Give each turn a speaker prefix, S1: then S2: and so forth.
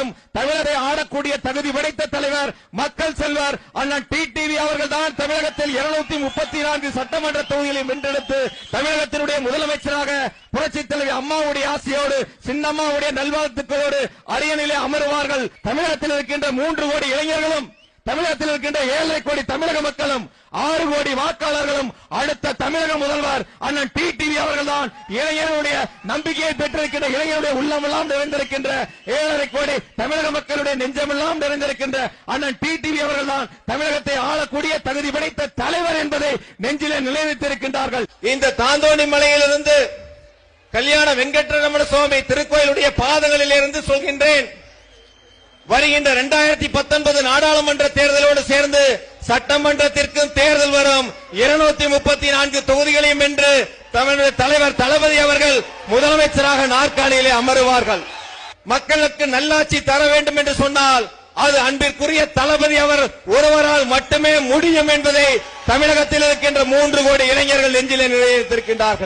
S1: இருந்தாலும் தமிழரை ஆளக்கூடிய தகுதி படைத்த தலைவர், மக்கள் செல்வர் அண்ணன் டிடிவி அவர்கள் தான் தமிழகத்தில் 234 சட்டமன்ற தொகுதிகளை வென்றெடுத்து தமிழகத்தினுடைய முதலமைச்சராக புரட்சித் தலைவி அம்மாவுடைய ஆசையோடு, சின்னம்மாவுடைய நல்வாழ்த்துக்களோடு அரியணையிலே அமருவார்கள். தமிழகத்தில் இருக்கின்ற 3 கோடி இளைஞர்களும், தமிழகத்தில் இருக்கின்ற 7.5 கோடி தமிழக மக்களும், 6 கோடி வாக்காளர்களும் அடுத்த தமிழக முதல்வர் அண்ணன் டிடிவி அவர்கள் தான் இளைஞர்களுடைய நம்பிக்கையை பெற்றிருக்கின்ற, இளைஞருடைய உள்ளமெல்லாம் நிறைந்திருக்கின்ற, 7.5 கோடி தமிழக மக்களுடைய நெஞ்சமெல்லாம் நிறைந்திருக்கின்ற அண்ணன் டிடிவி அவர்கள் தான் தமிழகத்தை ஆளக்கூடிய தகுதி படைத்த தலைவர் என்பதை நெஞ்சிலே நிலைநிறுத்தியிருக்கின்றார்கள். இந்த தாந்தோணி மலையிலிருந்து கல்யாண வெங்கட்ரமண சுவாமி திருக்கோயிலுடைய பாதங்களில் இருந்து சொல்கின்றேன், வருகின்ற 2019 நாடாளுமன்ற தேர்தலோடு சேர்ந்து சட்டமன்றத்திற்கும் தேர்தல் வரும். 234 தொகுதிகளையும் வென்று தமிழக தலைவர் தளபதி அவர்கள் முதலமைச்சராக நாற்காலியிலே அமருவார்கள். மக்களுக்கு நல்லாட்சி தர வேண்டும் என்று சொன்னால் அது அன்பிற்குரிய தளபதி அவர் ஒருவரால் மட்டுமே முடியும் என்பதை தமிழகத்தில் இருக்கின்ற 3 கோடி இளைஞர்கள் நெஞ்சிலே நிலைநிறுத்தியிருக்கின்றார்கள்.